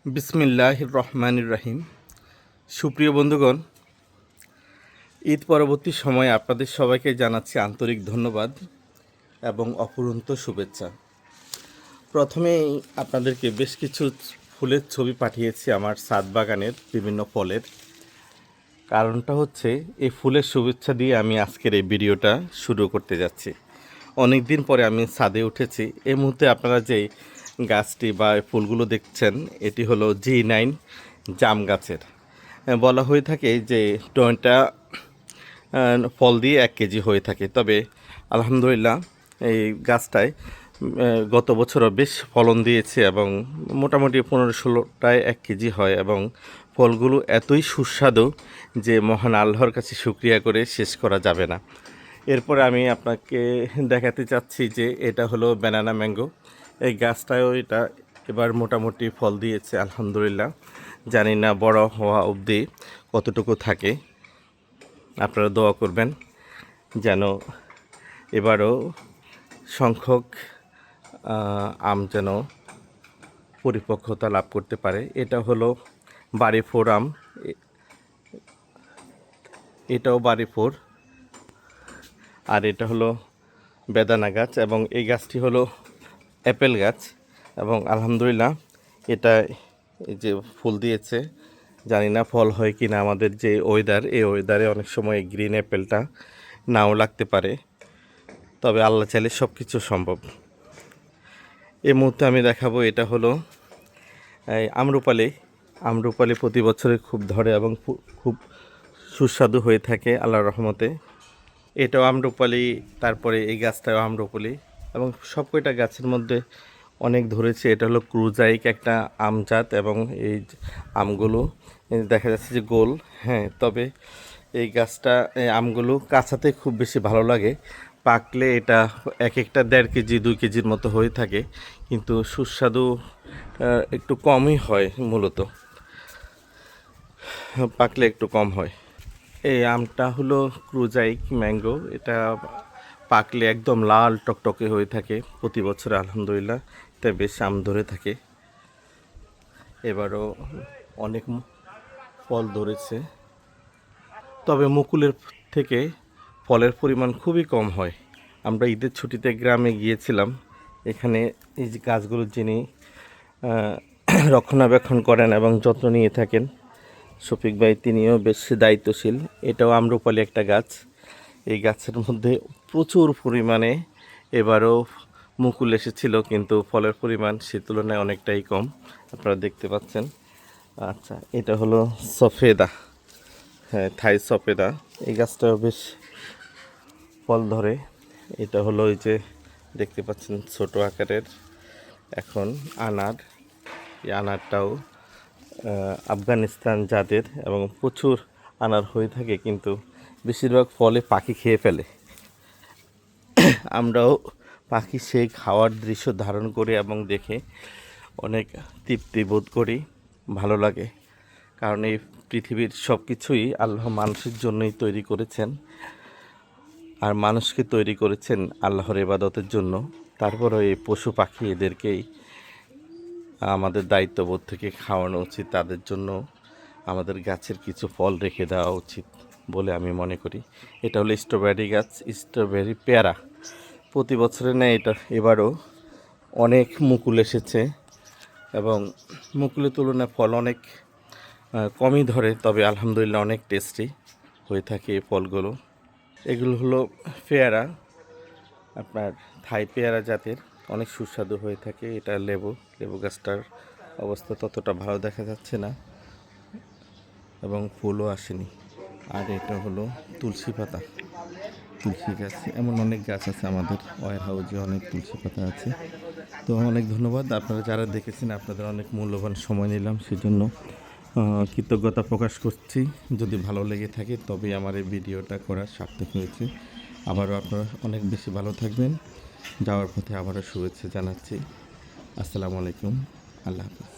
বিসমিল্লাহির রহমানির রহিম। সুপ্রিয় বন্ধুগণ, ঈদ পরবর্তী সময়ে আপনাদের সবাইকে জানাচ্ছি আন্তরিক ধন্যবাদ এবং অফুরন্ত শুভেচ্ছা। প্রথমেই আপনাদেরকে বেশ কিছু ফুলের ছবি পাঠিয়েছি আমার ছাদ বাগানের বিভিন্ন ফলের। কারণটা হচ্ছে এই ফুলের শুভেচ্ছা দিয়ে আমি আজকের এই ভিডিওটা শুরু করতে যাচ্ছি। অনেক দিন পরে আমি ছাদে উঠেছি। এই মুহূর্তে আপনারা যেই গাছটি বা ফুলগুলো দেখছেন, এটি হলো G9 জাম গাছের। বলা হয়ে থাকে যে 20টা ফল দিয়ে 1 কেজি হয়ে থাকে। তবে আলহামদুলিল্লাহ এই গাছটায় গত বছরও বেশ ফলন দিয়েছে এবং মোটামুটি 15-16টায় 1 কেজি হয় এবং ফলগুলো এতই সুস্বাদু যে মহান আল্লাহর কাছে শুকরিয়া করে শেষ করা যাবে না। এরপরে আমি আপনাকে দেখাতে চাচ্ছি যে এটা হলো ব্যানানা ম্যাঙ্গো। এই গাছটাও এটা এবার মোটামুটি ফল দিয়েছে আলহামদুলিল্লাহ। জানি না বড় হওয়া অবধি কতটুকু থাকে, আপনারা দোয়া করবেন যেন এবারও সংখ্যক আম যেন পরিপক্কতা লাভ করতে পারে। এটা হলো বাড়ি 4 আম, এটাও বাড়ি 4, আর এটা হলো বেদানা গাছ এবং এই গাছটি হলো অ্যাপেল গাছ এবং আলহামদুলিল্লাহ এটা এই যে ফুল দিয়েছে। জানি না ফল হয় কি না, আমাদের যে ওয়েদার, এই ওয়েদারে অনেক সময় গ্রিন অ্যাপেলটা নাও লাগতে পারে, তবে আল্লাহ চাইলে সব কিছু সম্ভব। এই মুহূর্তে আমি দেখাবো এটা হলো এই আম্রপালি প্রতি বছরে খুব ধরে এবং খুব সুস্বাদু হয়ে থাকে আল্লাহর রহমতে। এটাও আম্রপালি, তারপরে এই গাছটাও আম্রপালি এবং সব কয়টা গাছের মধ্যে অনেক ধরেছে। এটা হলো ক্রুজাইক একটা আম জাত এবং এই আমগুলো দেখা যাচ্ছে যে গোল, হ্যাঁ। তবে এই গাছটা এই আমগুলো কাঁচাতে খুব বেশি ভালো লাগে, পাকলে এটা এক একটা 1.5 কেজি 2 কেজির মতো হয়ে থাকে, কিন্তু সুস্বাদু একটু কমই হয়, মূলত পাকলে একটু কম হয়। এই আমটা হলো ক্রুজাইক ম্যাঙ্গো, এটা পাকলে একদম লাল টকটকে হয়ে থাকে প্রতি বছর আলহামদুলিল্লাহ। এটা বেশ আম ধরে থাকে, এবারও অনেক ফল ধরেছে। তবে মুকুলের থেকে ফলের পরিমাণ খুবই কম হয়। আমরা ঈদের ছুটিতে গ্রামে গিয়েছিলাম, এখানে এই যে গাছগুলো যিনি রক্ষণাবেক্ষণ করেন এবং যত্ন নিয়ে থাকেন শফিক ভাই, তিনিও বেশ দায়িত্বশীল। এটাও আম্রপালি একটা গাছ। এই গাছের মধ্যে প্রচুর পরিমাণে এবারও মুকুল এসেছিল, কিন্তু ফলের পরিমাণ সে তুলনায় অনেকটাই কম, আপনারা দেখতে পাচ্ছেন। আচ্ছা, এটা হলো সফেদা, হ্যাঁ, থাই সফেদা। এই গাছটাও বেশ ফল ধরে। এটা হলো ওই যে দেখতে পাচ্ছেন ছোট আকারের এখন আনার। এই আনারটাও আফগানিস্তান জাতের এবং প্রচুর আনার হয়ে থাকে, কিন্তু বেশিরভাগ ফলে পাখি খেয়ে ফেলে। আমরাও পাখি সেই খাওয়ার দৃশ্য ধারণ করে এবং দেখে অনেক তৃপ্তি বোধ করি, ভালো লাগে। কারণ এই পৃথিবীর সব কিছুই আল্লাহ মানুষের জন্যই তৈরি করেছেন, আর মানুষকে তৈরি করেছেন আল্লাহর ইবাদতের জন্য। তারপরেও এই পশু পাখি এদেরকেই আমাদের দায়িত্ববোধ থেকে খাওয়ানো উচিত, তাদের জন্য আমাদের গাছের কিছু ফল রেখে দেওয়া উচিত বলে আমি মনে করি। এটা হলো স্ট্রবেরি গাছ, স্ট্রবেরি পেয়ারা। প্রতি বছরের ন্যায় এটা এবারও অনেক মুকুল এসেছে এবং মুকুলের তুলনায় ফল অনেক কমই ধরে, তবে আলহামদুলিল্লাহ অনেক টেস্টি হয়ে থাকে এই ফলগুলো। এগুলো হলো পেয়ারা, আপনার থাই পেয়ারা জাতের, অনেক সুস্বাদু হয়ে থাকে। এটা লেবু গাছটার অবস্থা ততটা ভালো দেখা যাচ্ছে না এবং ফুলও আসেনি। আর এটা হলো তুলসী পাতা, তুলসী গাছ। এমন অনেক গাছ আছে আমাদের ওয়ার হাউজে, অনেক তুলসী পাতা আছে। তো অনেক ধন্যবাদ আপনারা যারা দেখেছেন, আপনাদের অনেক মূল্যবান সময় নিলাম, সেজন্য কৃতজ্ঞতা প্রকাশ করছি। যদি ভালো লেগে থাকে তবেই আমার এই ভিডিওটা করার সার্থক হয়েছে। আবারও আপনারা অনেক বেশি ভালো থাকবেন। যাওয়ার পথে আবারও শুভেচ্ছা জানাচ্ছি। আসসালামু আলাইকুম, আল্লাহ হাফিজ।